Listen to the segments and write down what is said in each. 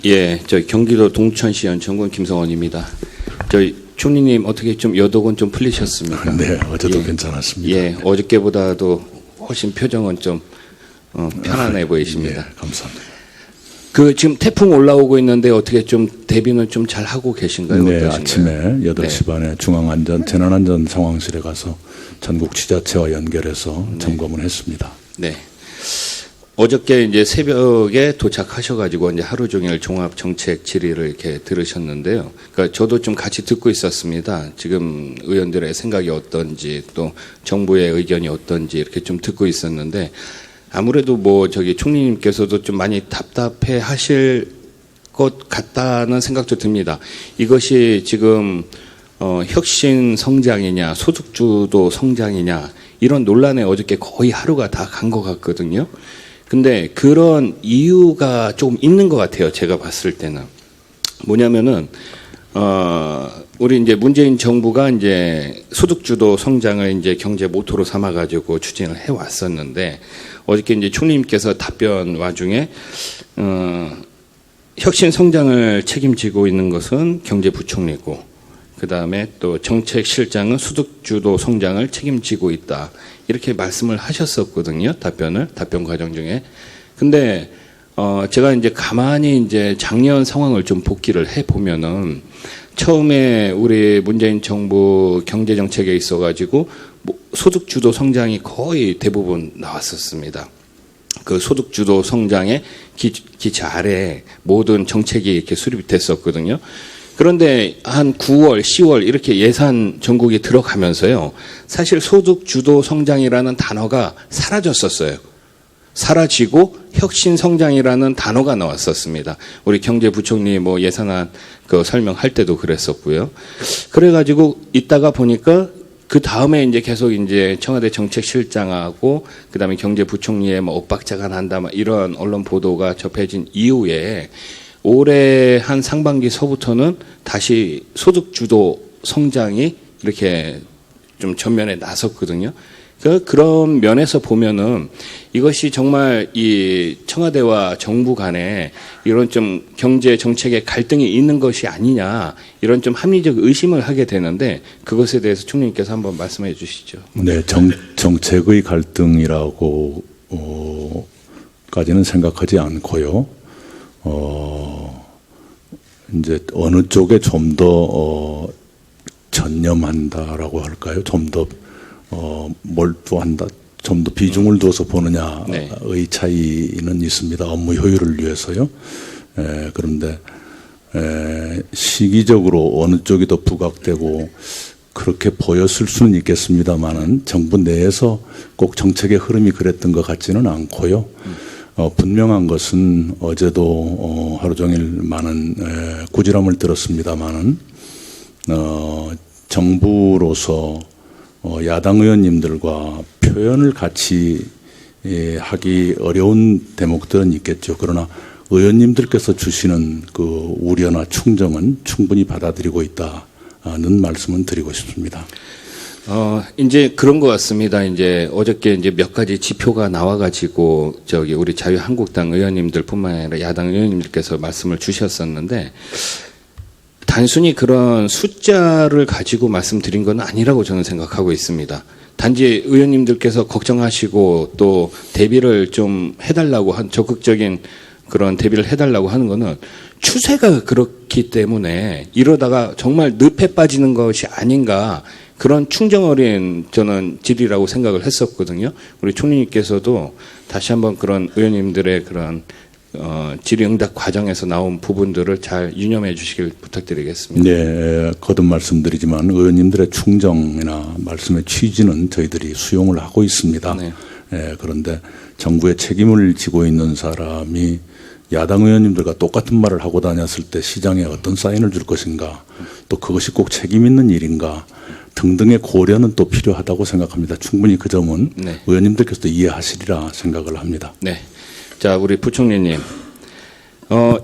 예, 저 경기도 동천시연 정군 김성원입니다. 저희 총리님 어떻게 좀 여독은 좀 풀리셨습니까? 네, 어제도 예, 괜찮았습니다. 예, 어저께보다도 훨씬 표정은 좀 편안해 보이십니다. 예, 감사합니다. 그 지금 태풍 올라오고 있는데 어떻게 좀 대비는 좀 잘 하고 계신가요? 네, 어떠신가요? 아침에 8시 반에 재난안전 상황실에 가서 전국 지자체와 연결해서 점검을 했습니다. 네. 어저께 이제 새벽에 도착하셔가지고 이제 하루 종일 종합 정책 질의를 이렇게 들으셨는데요. 그러니까 저도 좀 같이 듣고 있었습니다. 지금 의원들의 생각이 어떤지 또 정부의 의견이 어떤지 이렇게 좀 듣고 있었는데 아무래도 뭐 저기 총리님께서도 좀 많이 답답해 하실 것 같다는 생각도 듭니다. 이것이 지금 혁신 성장이냐 소득주도 성장이냐 이런 논란에 어저께 거의 하루가 다 간 것 같거든요. 근데 그런 이유가 조금 있는 것 같아요. 제가 봤을 때는 뭐냐면은 우리 이제 문재인 정부가 이제 소득주도 성장을 이제 경제 모토로 삼아가지고 추진을 해 왔었는데 어저께 이제 총리님께서 답변 와중에 혁신 성장을 책임지고 있는 것은 경제부총리고 그 다음에 또 정책실장은 소득주도 성장을 책임지고 있다. 이렇게 말씀을 하셨었거든요. 답변 과정 중에. 근데, 제가 이제 가만히 이제 작년 상황을 좀 복기를 해 보면은 처음에 우리 문재인 정부 경제정책에 있어가지고 소득주도 성장이 거의 대부분 나왔었습니다. 그 소득주도 성장의 기차 아래에 모든 정책이 이렇게 수립이 됐었거든요. 그런데 한 9월, 10월 이렇게 예산 전국이 들어가면서요. 사실 소득주도 성장이라는 단어가 사라졌었어요. 사라지고 혁신성장이라는 단어가 나왔었습니다. 우리 경제부총리 뭐 예산안 그 설명할 때도 그랬었고요. 그래가지고 있다가 보니까 그 다음에 이제 계속 이제 청와대 정책실장하고 그 다음에 경제부총리의 뭐 엇박자가 난다 뭐 이런 언론 보도가 접해진 이후에 올해 한 상반기서부터는 다시 소득주도 성장이 이렇게 좀 전면에 나섰거든요. 그런 면에서 보면은 이것이 정말 이 청와대와 정부 간에 이런 좀 경제 정책의 갈등이 있는 것이 아니냐 이런 좀 합리적 의심을 하게 되는데 그것에 대해서 총리님께서 한번 말씀해 주시죠. 네, 정책의 갈등이라고 까지는 생각하지 않고요. 이제 어느 쪽에 좀 더 전념한다라고 할까요? 좀 더 몰두한다, 좀 더 비중을 두어서 보느냐의 네. 차이는 있습니다. 업무 효율을 위해서요. 그런데 시기적으로 어느 쪽이 더 부각되고 그렇게 보였을 수는 있겠습니다만은 정부 내에서 꼭 정책의 흐름이 그랬던 것 같지는 않고요. 분명한 것은 어제도 하루 종일 많은 꾸지람을 들었습니다만은 정부로서 야당 의원님들과 표현을 같이 하기 어려운 대목들은 있겠죠. 그러나 의원님들께서 주시는 그 우려나 충정은 충분히 받아들이고 있다는 말씀은 드리고 싶습니다. 이제 그런 것 같습니다. 이제 어저께 이제 몇 가지 지표가 나와가지고 저기 우리 자유한국당 의원님들뿐만 아니라 야당 의원님들께서 말씀을 주셨었는데 단순히 그런 숫자를 가지고 말씀드린 건 아니라고 저는 생각하고 있습니다. 단지 의원님들께서 걱정하시고 또 대비를 좀 해달라고 한 적극적인 그런 대비를 해달라고 하는 거는 추세가 그렇기 때문에 이러다가 정말 늪에 빠지는 것이 아닌가 그런 충정 어린 저는 질의라고 생각을 했었거든요. 우리 총리님께서도 다시 한번 그런 의원님들의 그런 질의응답 과정에서 나온 부분들을 잘 유념해 주시길 부탁드리겠습니다. 네, 거듭 말씀드리지만 의원님들의 충정이나 말씀의 취지는 저희들이 수용을 하고 있습니다. 네. 그런데 정부의 책임을 지고 있는 사람이 야당 의원님들과 똑같은 말을 하고 다녔을 때 시장에 어떤 사인을 줄 것인가, 또 그것이 꼭 책임 있는 일인가 등등의 고려는 또 필요하다고 생각합니다. 충분히 그 점은 네. 의원님들께서도 이해하시리라 생각을 합니다. 네. 자, 우리 부총리님.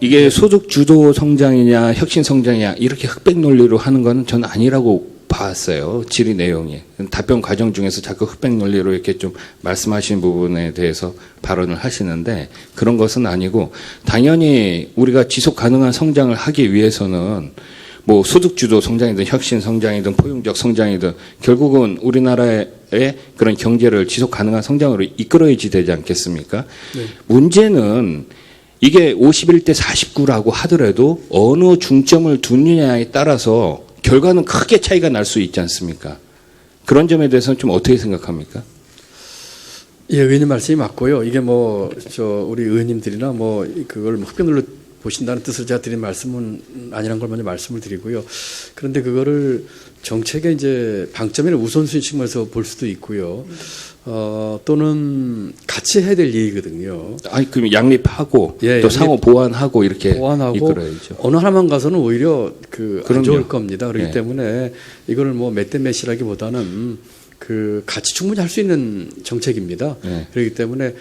이게 소득 주도 성장이냐, 혁신 성장이냐, 이렇게 흑백 논리로 하는 건 저는 아니라고 봤어요. 질의 내용이. 답변 과정 중에서 자꾸 흑백 논리로 이렇게 좀 말씀하신 부분에 대해서 발언을 하시는데 그런 것은 아니고 당연히 우리가 지속 가능한 성장을 하기 위해서는 뭐 소득주도 성장이든 혁신 성장이든 포용적 성장이든 결국은 우리나라의 그런 경제를 지속 가능한 성장으로 이끌어야지 되지 않겠습니까? 네. 문제는 이게 51대 49라고 하더라도 어느 중점을 두느냐에 따라서 결과는 크게 차이가 날 수 있지 않습니까? 그런 점에 대해서는 좀 어떻게 생각합니까? 예, 의원님 말씀이 맞고요. 이게 뭐, 우리 의원님들이나 뭐, 그걸 뭐 흡연으로 보신다는 뜻을 제가 드린 말씀은 아니란 걸 먼저 말씀을 드리고요. 그런데 그거를 정책의 이제 방점이나 우선순위 측면에서 볼 수도 있고요. 또는 같이 해야 될 얘기거든요. 아니, 그럼 양립하고 예, 또 상호 보완하고 이렇게 보완하고 이끌어야죠. 어느 하나만 가서는 오히려 안 좋을 겁니다. 그렇기 예. 때문에 이거를 뭐 몇 대 몇이라기보다는 같이 충분히 할 수 있는 정책입니다. 예. 그렇기 때문에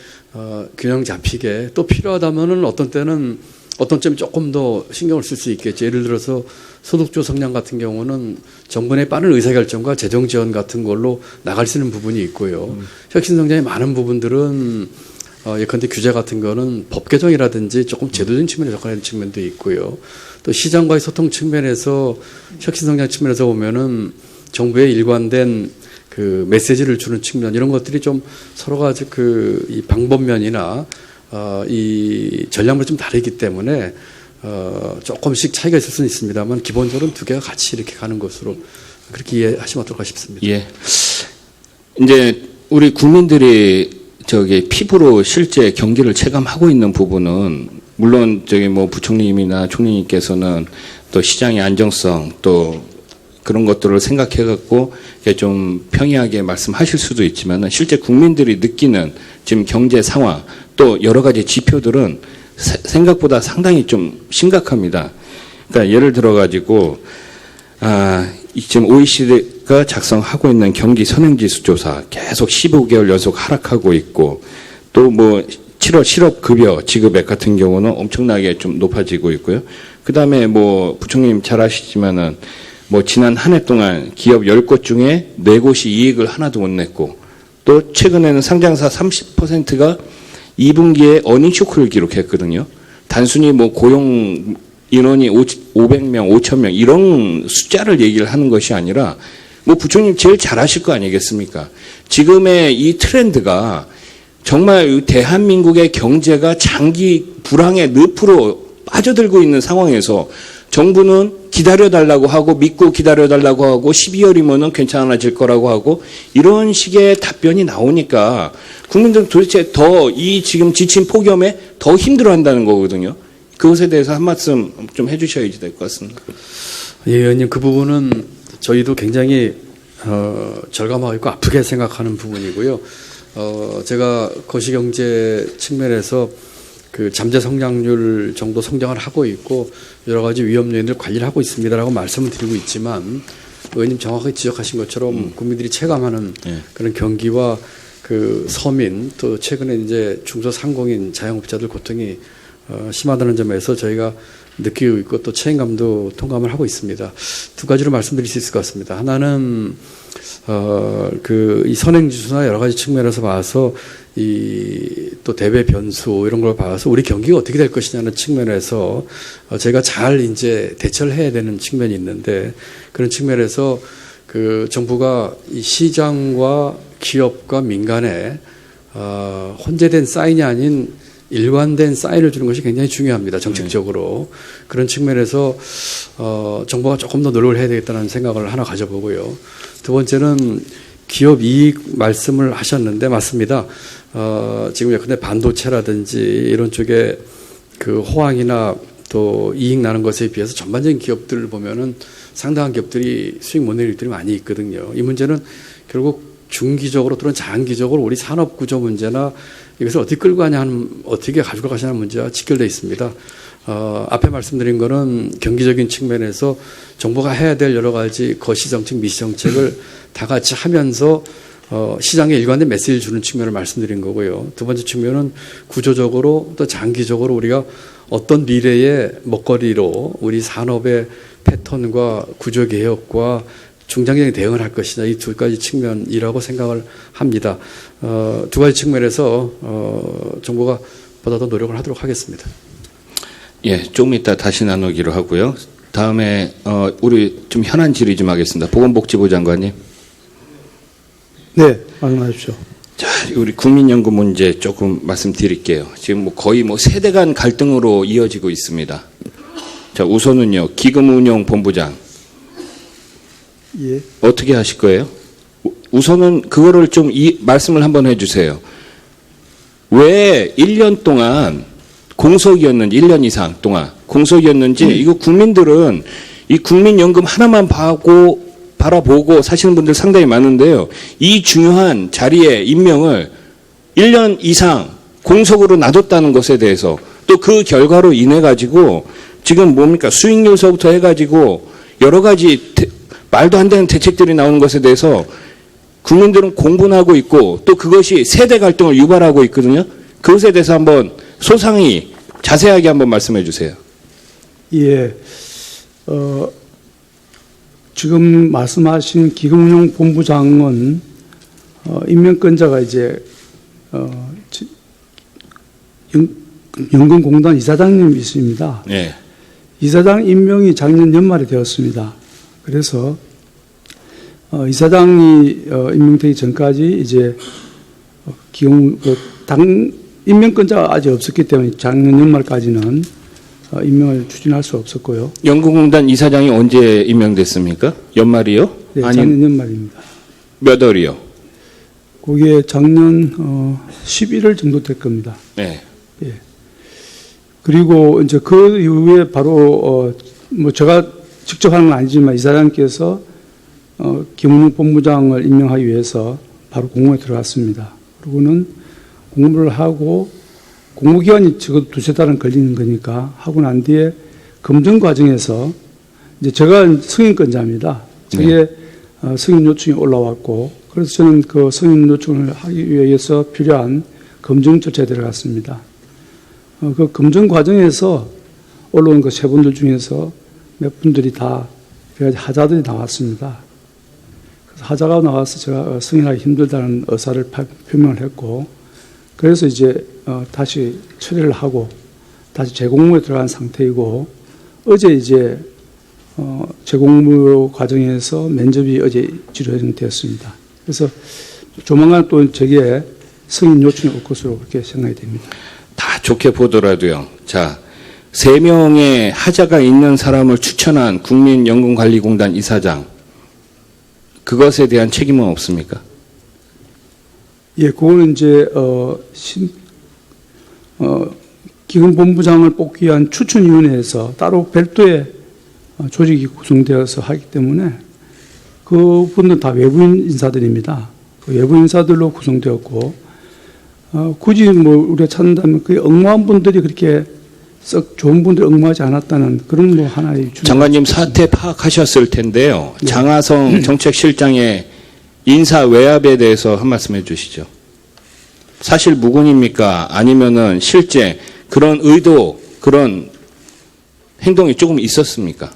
균형 잡히게 또 필요하다면은 어떤 때는 어떤 점이 조금 더 신경을 쓸 수 있겠죠. 예를 들어서 소득주 성장 같은 경우는 정부 내 빠른 의사결정과 재정 지원 같은 걸로 나갈 수 있는 부분이 있고요. 혁신 성장의 많은 부분들은 예컨대 규제 같은 거는 법 개정이라든지 조금 제도적인 측면에 접근하는 측면도 있고요. 또 시장과의 소통 측면에서 혁신 성장 측면에서 보면은 정부의 일관된 메시지를 주는 측면 이런 것들이 좀 서로가 이 방법면이나 이 전략물이 좀 다르기 때문에 조금씩 차이가 있을 수는 있습니다만 기본적으로는 두 개가 같이 이렇게 가는 것으로 그렇게 이해하시면 어떨까 싶습니다. 예. 이제 우리 국민들이 피부로 실제 경기를 체감하고 있는 부분은 물론 뭐 부총리님이나 총리님께서는 또 시장의 안정성 또 그런 것들을 생각해 갖고 좀 평이하게 말씀하실 수도 있지만 실제 국민들이 느끼는 지금 경제 상황 또 여러 가지 지표들은 생각보다 상당히 좀 심각합니다. 그러니까 예를 들어 가지고 지금 OECD가 작성하고 있는 경기 선행지수 조사 계속 15개월 연속 하락하고 있고 또 뭐 7월 실업급여 지급액 같은 경우는 엄청나게 좀 높아지고 있고요. 그다음에 뭐 부총리님 잘 아시지만은 뭐 지난 한 해 동안 기업 10곳 중에 4곳이 이익을 하나도 못 냈고 또 최근에는 상장사 30%가 2분기에 어닝 쇼크를 기록했거든요. 단순히 뭐 고용 인원이 500명, 5,000명 이런 숫자를 얘기를 하는 것이 아니라 뭐 부총님 제일 잘 아실 거 아니겠습니까? 지금의 이 트렌드가 정말 대한민국의 경제가 장기 불황의 늪으로 빠져들고 있는 상황에서 정부는 기다려달라고 하고 믿고 기다려달라고 하고 12월이면은 괜찮아질 거라고 하고 이런 식의 답변이 나오니까 국민들은 도대체 더 이 지금 지친 폭염에 더 힘들어한다는 거거든요. 그것에 대해서 한 말씀 좀 해주셔야지 될 것 같습니다. 예, 의원님 그 부분은 저희도 굉장히 절감하고 있고 아프게 생각하는 부분이고요. 제가 거시경제 측면에서 잠재 성장률 정도 성장을 하고 있고 여러 가지 위험 요인을 관리를 하고 있습니다라고 말씀을 드리고 있지만 의원님 정확하게 지적하신 것처럼 국민들이 체감하는 그런 경기와 서민 또 최근에 이제 중소상공인 자영업자들 고통이 심하다는 점에서 저희가 느끼고 있고 또 책임감도 통감을 하고 있습니다. 두 가지로 말씀드릴 수 있을 것 같습니다. 하나는 이 선행지수나 여러 가지 측면에서 봐서 또 대외 변수 이런 걸 봐서 우리 경기가 어떻게 될 것이냐는 측면에서 저희가 잘 이제 대처를 해야 되는 측면이 있는데 그런 측면에서 정부가 이 시장과 기업과 민간에 혼재된 사인이 아닌 일관된 사인을 주는 것이 굉장히 중요합니다. 정책적으로. 그런 측면에서 정부가 조금 더 노력을 해야 되겠다는 생각을 하나 가져보고요. 두 번째는 기업 이익 말씀을 하셨는데 맞습니다. 지금 예컨대 반도체라든지 이런 쪽에 호황이나 또 이익 나는 것에 비해서 전반적인 기업들을 보면은 상당한 기업들이 수익 못 내는 일들이 많이 있거든요. 이 문제는 결국 중기적으로 또는 장기적으로 우리 산업 구조 문제나 이것을 어떻게 끌고 가냐 하는, 어떻게 가지고 가시냐는 문제와 직결되어 있습니다. 앞에 말씀드린 거는 경기적인 측면에서 정부가 해야 될 여러 가지 거시정책, 미시정책을 다 같이 하면서 시장에 일관된 메시지를 주는 측면을 말씀드린 거고요. 두 번째 측면은 구조적으로 또 장기적으로 우리가 어떤 미래의 먹거리로 우리 산업의 패턴과 구조개혁과 중장기적인 대응을 할 것이냐, 이 두 가지 측면이라고 생각을 합니다. 두 가지 측면에서 정부가 보다 더 노력을 하도록 하겠습니다. 예, 조금 이따 다시 나누기로 하고요. 다음에 우리 좀 현안 질의 좀 하겠습니다. 보건복지부 장관님. 네, 말씀하십시오. 자, 우리 국민연금 문제 조금 말씀드릴게요. 지금 뭐 거의 뭐 세대 간 갈등으로 이어지고 있습니다. 자, 우선은요, 기금운용본부장. 예. 어떻게 하실 거예요? 우선은 그거를 좀 말씀을 한번 해주세요. 왜 1년 동안 공석이었는지, 1년 이상 동안 공석이었는지, 이거 국민들은 이 국민연금 하나만 바라보고 사시는 분들 상당히 많은데요. 이 중요한 자리에 임명을 1년 이상 공석으로 놔뒀다는 것에 대해서 또 그 결과로 인해 가지고 지금 뭡니까? 수익률서부터 해가지고 여러 가지 말도 안 되는 대책들이 나오는 것에 대해서 국민들은 공분하고 있고 또 그것이 세대 갈등을 유발하고 있거든요. 그것에 대해서 한번 소상히 자세하게 한번 말씀해 주세요. 예. 지금 말씀하신 기금운용본부장은 임명권자가 이제 연금공단 이사장님이 있습니다. 네. 이사장 임명이 작년 연말에 되었습니다. 그래서 이사장이 임명되기 전까지 이제 당 임명권자가 아직 없었기 때문에 작년 연말까지는 임명을 추진할 수 없었고요. 연금공단 이사장이 언제 임명됐습니까? 연말이요? 네, 아니 작년 연말입니다. 몇 월이요? 그게 작년 11월 정도 될 겁니다. 네. 예. 그리고 이제 그 이후에 바로 뭐 제가 직접 하는 건 아니지만 이사장께서 기문본부장을 임명하기 위해서 바로 공무에 들어갔습니다. 그리고는 공부를 하고 공무기간이 적어도 두세 달은 걸리는 거니까 하고 난 뒤에 검증 과정에서 이제 제가 승인권자입니다. 저게 승인 요청이 올라왔고 그래서 저는 그 승인 요청을 하기 위해서 필요한 검증 절차에 들어갔습니다. 그 검증 과정에서 올라온 그 세 분들 중에서 몇 분들이 다 하자들이 나왔습니다. 그래서 하자가 나와서 제가 승인하기 힘들다는 의사를 표명을 했고 그래서 이제 다시 처리를 하고 다시 재공모에 들어간 상태이고 어제 이제 재공모 과정에서 면접이 어제 진행되었습니다. 그래서 조만간 또 저기에 승인 요청이 올 것으로 그렇게 생각이 됩니다. 다 좋게 보더라도요. 자, 3명의 하자가 있는 사람을 추천한 국민연금관리공단 이사장, 그것에 대한 책임은 없습니까? 예, 그거는 이제 기금본부장을 뽑기 위한 추천위원회에서 따로 별도의 조직이 구성되어서 하기 때문에 그분들 다 외부인 인사들입니다. 그 외부 인사들로 구성되었고 굳이 뭐 우리가 찾는다면 그 엉망한 분들이 그렇게 썩 좋은 분들이 엉망하지 않았다는 그런 뭐 하나의 장관님 사태 파악하셨을 텐데요. 네. 장하성 정책실장의 인사 외압에 대해서 한 말씀 해주시죠. 사실 무근입니까? 아니면은 실제 그런 의도, 그런 행동이 조금 있었습니까?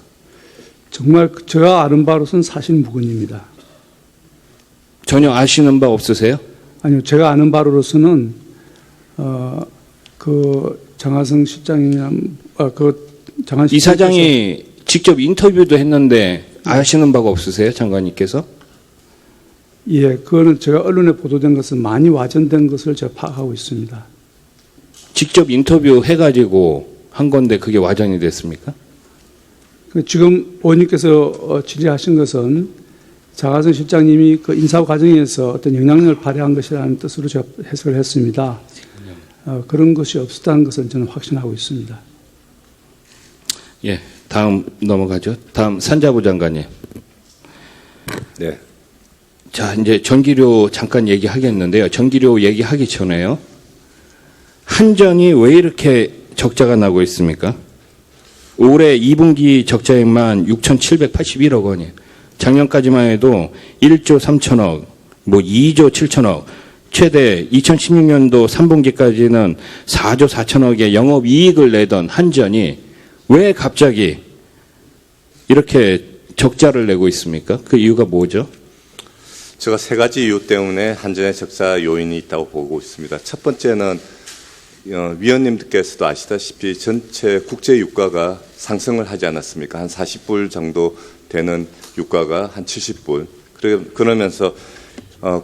정말 제가 아는 바로서는 사실 무근입니다. 전혀 아시는 바 없으세요? 아니요, 제가 아는 바로서는 그 장하성 실장이나 장한 이사장이 직접 인터뷰도 했는데 아시는 바가 없으세요, 장관님께서? 예, 그거는 제가 언론에 보도된 것은 많이 와전된 것을 제가 파악하고 있습니다. 직접 인터뷰 해가지고 한 건데 그게 와전이 됐습니까? 지금 의원님께서 질의하신 것은 장하성 실장님이 그 인사 과정에서 어떤 영향력을 발휘한 것이라는 뜻으로 제가 해석을 했습니다. 그런 것이 없었다는 것을 저는 확신하고 있습니다. 예, 다음 넘어가죠. 다음 산자부 장관님. 네. 자, 이제 전기료 잠깐 얘기하겠는데요. 전기료 얘기하기 전에요. 한전이 왜 이렇게 적자가 나고 있습니까? 올해 2분기 적자액만 6,781억 원이에요. 작년까지만 해도 1조 3천억, 뭐 2조 7천억, 최대 2016년도 3분기까지는 4조 4천억의 영업이익을 내던 한전이 왜 갑자기 이렇게 적자를 내고 있습니까? 그 이유가 뭐죠? 제가 세 가지 이유 때문에 한전의 적자 요인이 있다고 보고 있습니다. 첫 번째는 위원님께서도 아시다시피 전체 국제 유가가 상승을 하지 않았습니까? 한 40불 정도 되는 유가가 한 70불. 그러면서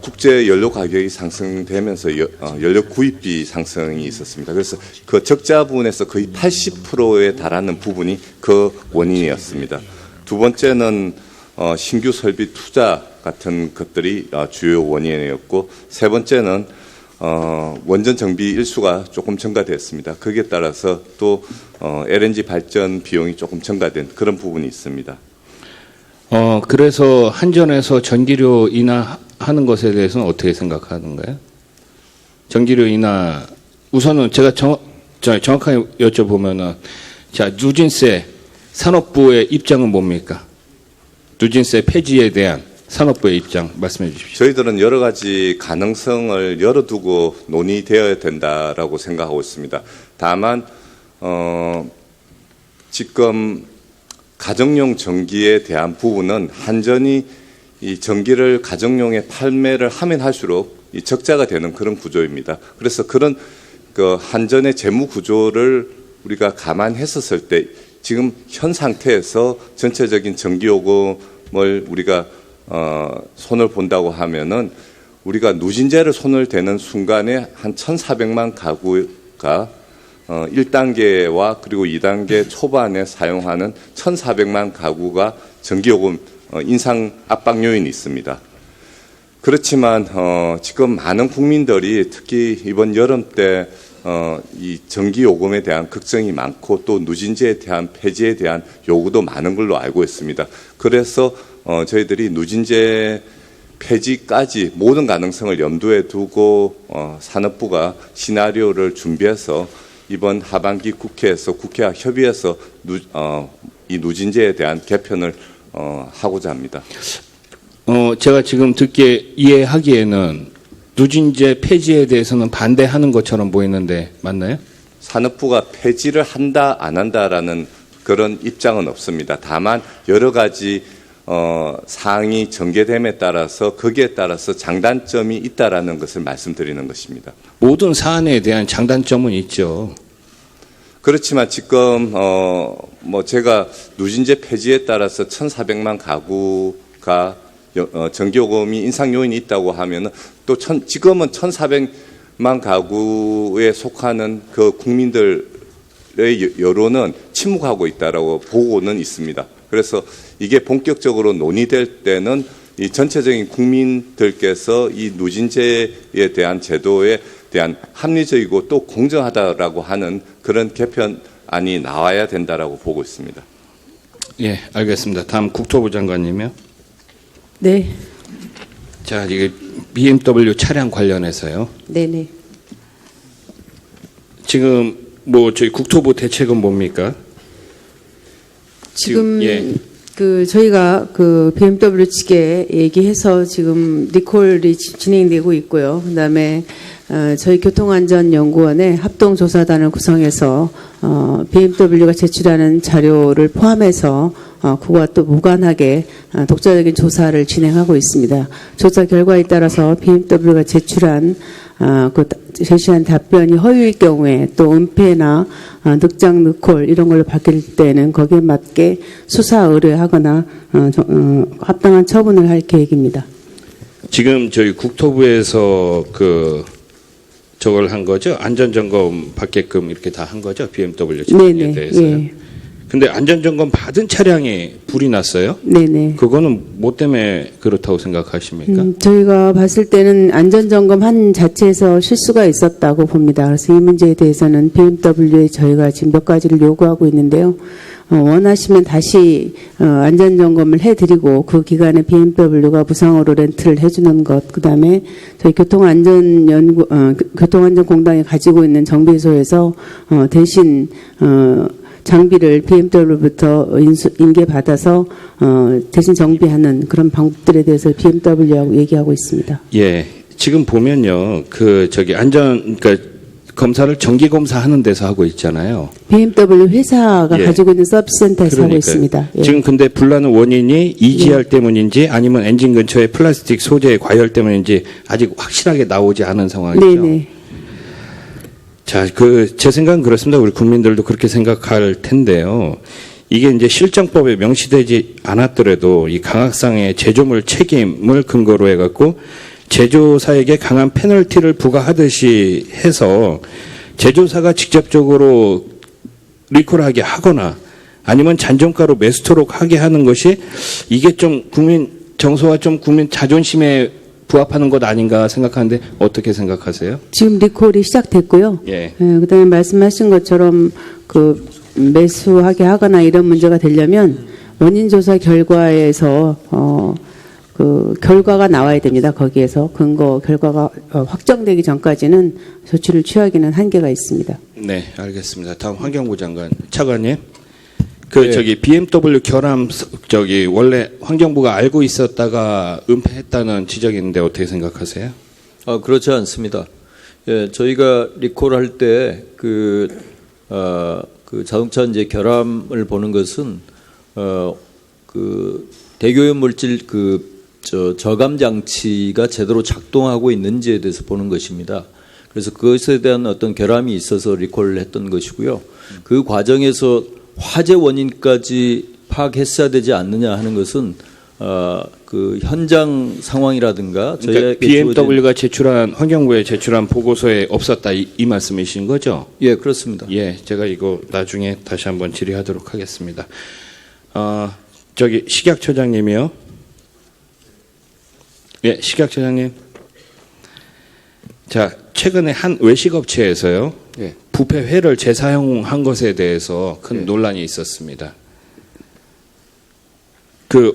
국제 연료 가격이 상승되면서 연료 구입비 상승이 있었습니다. 그래서 그 적자 부분에서 거의 80%에 달하는 부분이 그 원인이었습니다. 두 번째는 신규 설비 투자 같은 것들이 주요 원인이었고, 세 번째는 원전 정비 일수가 조금 증가됐습니다. 거기에 따라서 또 LNG 발전 비용이 조금 증가된 그런 부분이 있습니다. 그래서 한전에서 전기료 인하하는 것에 대해서는 어떻게 생각하는가요? 전기료 인하, 우선은 제가 정확하게 여쭤보면은, 자, 누진세 산업부의 입장은 뭡니까? 누진세 폐지에 대한 산업부의 입장 말씀해 주십시오. 저희들은 여러 가지 가능성을 열어두고 논의되어야 된다라고 생각하고 있습니다. 다만 지금 가정용 전기에 대한 부분은 한전이 이 전기를 가정용에 판매를 하면 할수록 이 적자가 되는 그런 구조입니다. 그래서 그런 그 한전의 재무 구조를 우리가 감안했었을 때 지금 현 상태에서 전체적인 전기 요금을 우리가 손을 본다고 하면은 우리가 누진제를 손을 대는 순간에 한 1,400만 가구가 1단계와 그리고 2단계 초반에 사용하는 1,400만 가구가 전기요금 인상 압박 요인이 있습니다. 그렇지만 지금 많은 국민들이 특히 이번 여름 때 이 전기요금에 대한 걱정이 많고 또 누진제에 대한 폐지에 대한 요구도 많은 걸로 알고 있습니다. 그래서 저희들이 누진제 폐지까지 모든 가능성을 염두에 두고 산업부가 시나리오를 준비해서 이번 하반기 국회에서 국회와 협의해서 이 누진제에 대한 개편을 하고자 합니다. 제가 지금 이해하기에는 누진제 폐지에 대해서는 반대하는 것처럼 보이는데 맞나요? 산업부가 폐지를 한다 안 한다라는 그런 입장은 없습니다. 다만 여러 가지 사항이 전개됨에 따라서 거기에 따라서 장단점이 있다라는 것을 말씀드리는 것입니다. 모든 사안에 대한 장단점은 있죠. 그렇지만 지금 뭐 제가 누진제 폐지에 따라서 1,400만 가구가 전기요금이 인상 요인이 있다고 하면은 또 지금은 1,400만 가구에 속하는 그 국민들의 여론은 침묵하고 있다라고 보고는 있습니다. 그래서 이게 본격적으로 논의될 때는 이 전체적인 국민들께서 이 누진제에 대한 제도에 대한 합리적이고 또 공정하다라고 하는 그런 개편안이 나와야 된다라고 보고 있습니다. 예, 알겠습니다. 다음 국토부 장관님이요. 네, 자, 이게 BMW 차량 관련해서요. 네네. 지금 뭐 저희 국토부 대책은 뭡니까? 지금 예. 저희가 BMW 측에 얘기해서 지금 리콜이 진행되고 있고요. 그다음에 저희 교통안전연구원의 합동조사단을 구성해서 BMW가 제출하는 자료를 포함해서 그와 또 무관하게 독자적인 조사를 진행하고 있습니다. 조사 결과에 따라서 BMW가 제시한 답변이 허위일 경우에 또 은폐나 늑장, 늑콜 이런 걸로 바뀔 때는 거기에 맞게 수사 의뢰하거나 합당한 처분을 할 계획입니다. 지금 저희 국토부에서 저걸 한 거죠? 안전점검 받게끔 이렇게 다 한 거죠? BMW 차량에 네네, 대해서요. 예. 근데 안전점검 받은 차량에 불이 났어요? 네네. 그거는 뭐 때문에 그렇다고 생각하십니까? 저희가 봤을 때는 안전점검 한 자체에서 실수가 있었다고 봅니다. 그래서 이 문제에 대해서는 BMW에 저희가 지금 몇 가지를 요구하고 있는데요. 원하시면 다시 안전점검을 해드리고 그 기간에 BMW가 무상으로 렌트를 해주는 것, 그다음에 저희 교통안전공단이 가지고 있는 정비소에서 대신 장비를 BMW로부터 인계받아서 대신 정비하는 그런 방법들에 대해서 BMW하고 얘기하고 있습니다. 예. 지금 보면요. 그러니까 검사를 정기 검사하는 데서 하고 있잖아요. BMW 회사가 예. 가지고 있는 서비스 센터에서 하고 그러니까요. 있습니다. 예. 지금 근데 불나는 원인이 EGR 때문인지 아니면 엔진 근처에 플라스틱 소재의 과열 때문인지 아직 확실하게 나오지 않은 상황이죠. 네네. 자, 제 생각은 그렇습니다. 우리 국민들도 그렇게 생각할 텐데요. 이게 이제 실정법에 명시되지 않았더라도 이 강학상의 제조물 책임을 근거로 해갖고 제조사에게 강한 페널티를 부과하듯이 해서 제조사가 직접적으로 리콜하게 하거나 아니면 잔존가로 매수토록 하게 하는 것이 이게 좀 국민 정서와 좀 국민 자존심에 부합하는 것 아닌가 생각하는데 어떻게 생각하세요? 지금 리콜이 시작됐고요. 예. 그다음에 말씀하신 것처럼 그 매수하게 하거나 이런 문제가 되려면 원인 조사 결과에서 그 결과가 나와야 됩니다. 거기에서 근거 결과가 확정되기 전까지는 조치를 취하기는 한계가 있습니다. 네, 알겠습니다. 다음 환경부 장관 차관님. 저기 BMW 결함 원래 환경부가 알고 있었다가 은폐했다는 지적이 있는데 어떻게 생각하세요? 그렇지 않습니다. 예, 저희가 리콜할 때 그 자동차 이제 결함을 보는 것은 그 대기오염 물질 저감 장치가 제대로 작동하고 있는지에 대해서 보는 것입니다. 그래서 그것에 대한 어떤 결함이 있어서 리콜을 했던 것이고요. 그 과정에서 화재 원인까지 파악했어야 되지 않느냐 하는 것은 그 현장 상황이라든가 그러니까 BMW가 환경부에 제출한 보고서에 없었다 이 말씀이신 거죠? 예, 그렇습니다. 예, 제가 이거 나중에 다시 한번 질의하도록 하겠습니다. 저기 식약처장님이요. 예, 식약처장님. 자, 최근에 한 외식업체에서요. 예. 부패 회를 재사용한 것에 대해서 큰 예. 논란이 있었습니다.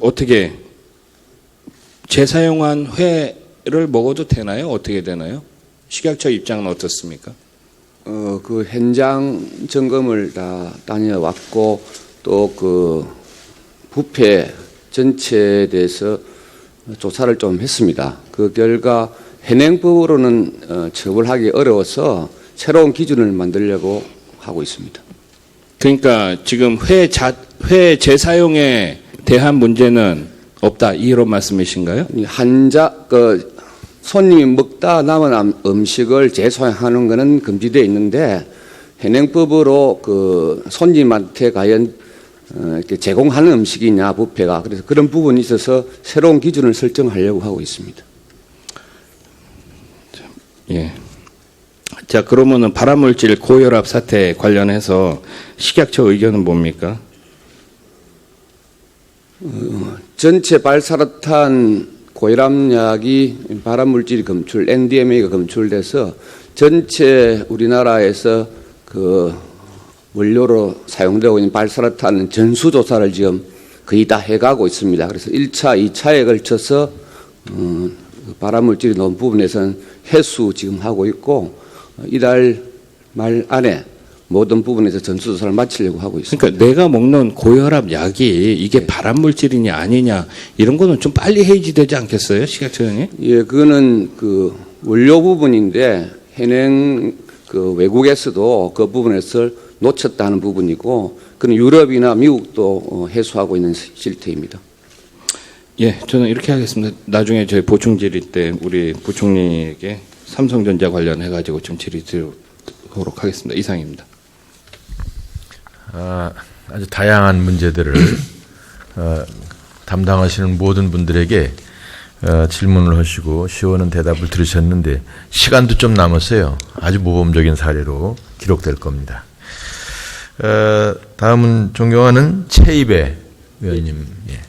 어떻게 재사용한 회를 먹어도 되나요? 어떻게 되나요? 식약처 입장은 어떻습니까? 그 현장 점검을 다 다녀왔고 또 그 부패 전체에 대해서 조사를 좀 했습니다. 그 결과 현행법으로는 처벌하기 어려워서 새로운 기준을 만들려고 하고 있습니다. 그러니까 지금 회 재사용에 대한 문제는 없다 이런 말씀이신가요? 손님이 먹다 남은 음식을 재사용하는 것은 금지되어 있는데 현행법으로 그 손님한테 과연 이렇게 제공하는 음식이냐 부패가 그래서 그런 부분이 있어서 새로운 기준을 설정하려고 하고 있습니다. 예. 자, 그러면은 발암물질 고혈압 사태 관련해서 식약처 의견은 뭡니까? 전체 발사르탄 고혈압약이 발암물질이 NDMA가 검출돼서 전체 우리나라에서 그 원료로 사용되고 있는 발사르탄 전수조사를 지금 거의 다 해가고 있습니다. 그래서 1차, 2차에 걸쳐서 발암물질이 나온 부분에서는 해수 지금 하고 있고 이달 말 안에 모든 부분에서 전수조사를 마치려고 하고 있습니다. 그러니까 내가 먹는 고혈압 약이 이게 발암물질이냐 아니냐 이런 거는 좀 빨리 해지되지 않겠어요, 식약처장님? 예, 그거는 그 원료 부분인데 현행 그 외국에서도 그 부분에서 놓쳤다는 부분이고, 그는 유럽이나 미국도 해소하고 있는 실태입니다. 예, 저는 이렇게 하겠습니다. 나중에 저희 보충 질의 때 우리 부총리에게 삼성전자 관련해가지고 좀 질의 드리도록 하겠습니다. 이상입니다. 아주 다양한 문제들을 담당하시는 모든 분들에게 질문을 하시고 시원한 대답을 들으셨는데 시간도 좀 남았어요. 아주 모범적인 사례로 기록될 겁니다. 다음은 존경하는 최이배 의원님. 예.